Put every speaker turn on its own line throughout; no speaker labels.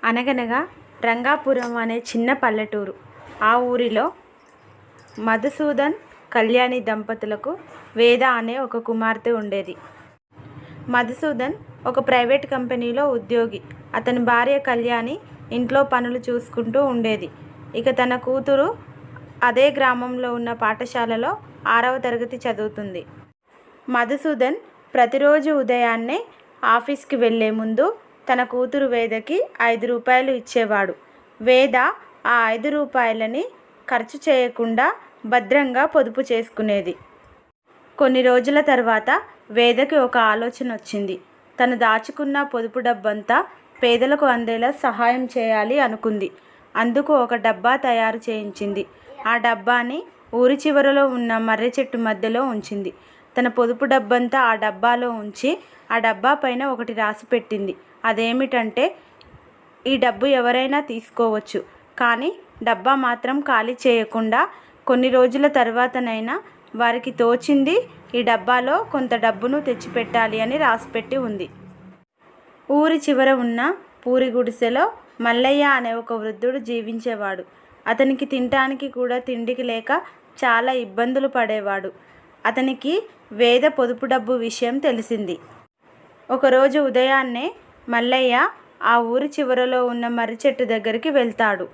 అనగనగా రంగాపురం అనే చిన్న పల్లెటూరు. ఆ ఊరిలో మధుసూదన్, కళ్యాణి దంపతులకు వేద అనే ఒక కుమార్తె ఉండేది. మధుసూదన్ ఒక ప్రైవేట్ కంపెనీలో ఉద్యోగి. అతని భార్య కళ్యాణి ఇంట్లో పనులు చూసుకుంటూ ఉండేది. ఇక తన కూతురు అదే గ్రామంలో ఉన్న పాఠశాలలో 6వ తరగతి చదువుతుంది. మధుసూదన్ ప్రతిరోజు ఉదయాన్నే ఆఫీస్కి వెళ్లే ముందు తన కూతురు వేదకి 5 రూపాయలు ఇచ్చేవాడు. వేద ఆ 5 రూపాయలని ఖర్చు చేయకుండా భద్రంగా పొదుపు చేసుకునేది. కొన్ని రోజుల తర్వాత వేదకి ఒక ఆలోచన వచ్చింది. తను దాచుకున్న పొదుపు డబ్బంతా పేదలకు అందేలా సహాయం చేయాలి అనుకుంది. అందుకు ఒక డబ్బా తయారు చేయించింది. ఆ డబ్బాని ఊరి చివరలో ఉన్న మర్రి చెట్టు మధ్యలో ఉంచింది. తన పొదుపు డబ్బంతా ఆ డబ్బాలో ఉంచి ఆ డబ్బా పైన ఒకటి రాసి పెట్టింది. అదేమిటంటే, ఈ డబ్బు ఎవరైనా తీసుకోవచ్చు, కానీ డబ్బా మాత్రం ఖాళీ చేయకుండా కొన్ని రోజుల తర్వాతనైనా వారికి తోచింది ఈ డబ్బాలో కొంత డబ్బును తెచ్చిపెట్టాలి అని రాసిపెట్టి ఉంది. ఊరి చివర ఉన్న పూరి గుడిసెలో మల్లయ్య అనే ఒక వృద్ధుడు జీవించేవాడు. అతనికి తినటానికి కూడా తిండికి లేక చాలా ఇబ్బందులు పడేవాడు. అతనికి వేద పొదుపు డబ్బు విషయం తెలిసింది. ఒకరోజు ఉదయాన్నే మల్లయ్య ఆ ఊరి చివరలో ఉన్న మర్రి చెట్టు దగ్గరికి వెళ్తాడు.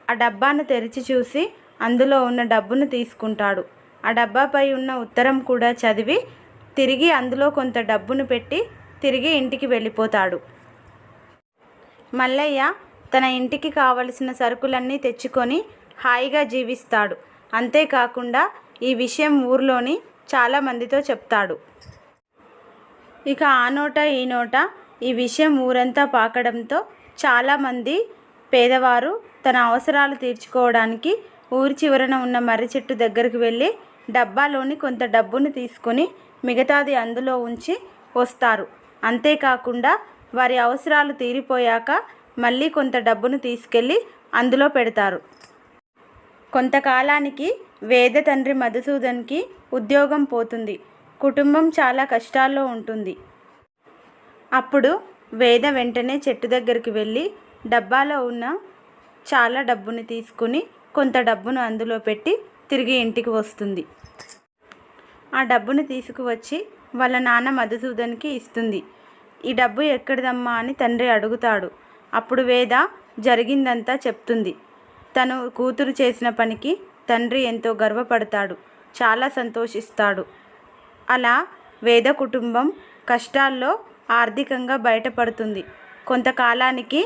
ఆ డబ్బాను తెరిచి చూసి అందులో ఉన్న డబ్బును తీసుకుంటాడు. ఆ డబ్బాపై ఉన్న ఉత్తరం కూడా చదివి తిరిగి అందులో కొంత డబ్బును పెట్టి తిరిగి ఇంటికి వెళ్ళిపోతాడు. మల్లయ్య తన ఇంటికి కావలసిన సరుకులన్నీ తెచ్చుకొని హాయిగా జీవిస్తాడు. అంతేకాకుండా ఈ విషయం ఊర్లోని చాలా మందితో చెప్తాడు. ఇక ఆ నోట ఈ నోట ఈ విషయం ఊరంతా పాకడంతో చాలామంది పేదవారు తన అవసరాలు తీర్చుకోవడానికి ఊరి చివరన ఉన్న మర్రి చెట్టు దగ్గరికి వెళ్ళి డబ్బాలోని కొంత డబ్బును తీసుకొని మిగతాది అందులో ఉంచి వస్తారు. అంతేకాకుండా వారి అవసరాలు తీరిపోయాక మళ్ళీ కొంత డబ్బును తీసుకెళ్ళి అందులో పెడతారు. కొంతకాలానికి వేద తండ్రి మధుసూదన్కి ఉద్యోగం పోతుంది. కుటుంబం చాలా కష్టాల్లో ఉంటుంది. అప్పుడు వేద వెంటనే చెట్టు దగ్గరికి వెళ్ళి డబ్బాలో ఉన్న చాలా డబ్బుని తీసుకుని కొంత డబ్బును అందులో పెట్టి తిరిగి ఇంటికి వస్తుంది. ఆ డబ్బును తీసుకువచ్చి వాళ్ళ నాన్న మధుసూదన్కి ఇస్తుంది. ఈ డబ్బు ఎక్కడిదమ్మా అని తండ్రి అడుగుతాడు. అప్పుడు వేద జరిగిందంతా చెప్తుంది. తను కూతురు చేసిన పనికి తండ్రి ఎంతో గర్వపడతాడు, చాలా సంతోషిస్తాడు. అలా వేద కుటుంబం కష్టాల్లో ఆర్థికంగా బయటపడుతుంది. కొంతకాలానికి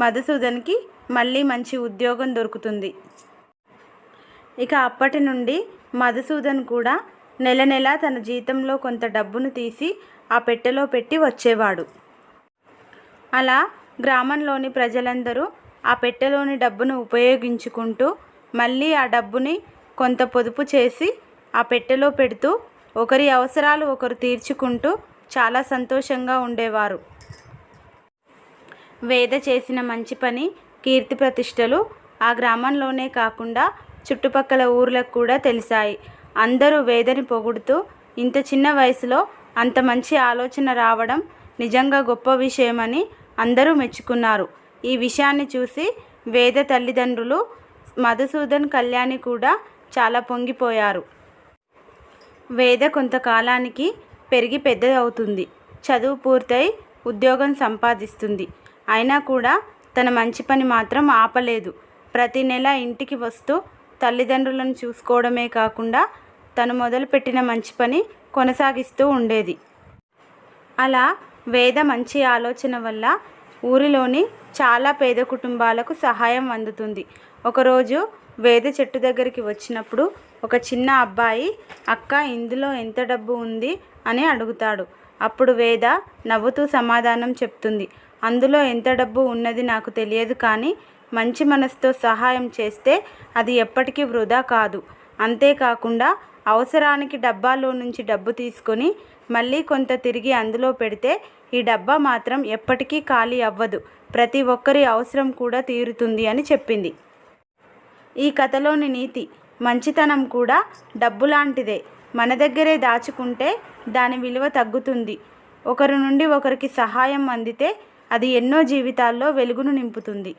మధుసూదన్కి మళ్ళీ మంచి ఉద్యోగం దొరుకుతుంది. ఇక అప్పటి నుండి మధుసూదన్ కూడా నెల నెలా తన జీతంలో కొంత డబ్బును తీసి ఆ పెట్టెలో పెట్టి వచ్చేవాడు. అలా గ్రామంలోని ప్రజలందరూ ఆ పెట్టెలోని డబ్బును ఉపయోగించుకుంటూ మళ్ళీ ఆ డబ్బుని కొంత పొదుపు చేసి ఆ పెట్టెలో పెడుతూ ఒకరి అవసరాలు ఒకరు తీర్చుకుంటూ చాలా సంతోషంగా ఉండేవారు. వేద చేసిన మంచి పని, కీర్తి ప్రతిష్టలు ఆ గ్రామంలోనే కాకుండా చుట్టుపక్కల ఊర్లకు కూడా తెలిసాయి. అందరూ వేదని పొగుడుతూ ఇంత చిన్న వయసులో అంత మంచి ఆలోచన రావడం నిజంగా గొప్ప విషయమని అందరూ మెచ్చుకున్నారు. ఈ విషయాన్ని చూసి వేద తల్లిదండ్రులు మధుసూదన్, కళ్యాణి కూడా చాలా పొంగిపోయారు. వేద కొంతకాలానికి పెరిగి పెద్దదవుతుంది. చదువు పూర్తయి ఉద్యోగం సంపాదిస్తుంది. అయినా కూడా తన మంచి పని మాత్రం ఆపలేదు. ప్రతి నెల ఇంటికి వస్తూ తల్లిదండ్రులను చూసుకోవడమే కాకుండా తను మొదలుపెట్టిన మంచి పని కొనసాగిస్తూ ఉండేది. అలా వేద మంచి ఆలోచన వల్ల ఊరిలోని చాలా పేద కుటుంబాలకు సహాయం అందుతుంది. ఒకరోజు వేద చెట్టు దగ్గరికి వచ్చినప్పుడు ఒక చిన్న అబ్బాయి, అక్క, ఇందులో ఎంత డబ్బు ఉంది అని అడుగుతాడు. అప్పుడు వేద నవ్వుతూ సమాధానం చెప్తుంది. అందులో ఎంత డబ్బు ఉన్నది నాకు తెలియదు, కానీ మంచి మనసుతో సహాయం చేస్తే అది ఎప్పటికీ వృధా కాదు. అంతేకాకుండా అవసరానికి డబ్బాలో నుంచి డబ్బు తీసుకొని మళ్ళీ కొంత తిరిగి అందులో పెడితే ఈ డబ్బా మాత్రం ఎప్పటికీ ఖాళీ అవ్వదు, ప్రతి ఒక్కరి అవసరం కూడా తీరుతుంది అని చెప్పింది. ఈ కథలోని నీతి, మంచితనం కూడా డబ్బు లాంటిదే. మన దగ్గరే దాచుకుంటే దాని విలువ తగ్గుతుంది. ఒకరి నుండి ఒకరికి సహాయం అందితే అది ఎన్నో జీవితాల్లో వెలుగును నింపుతుంది.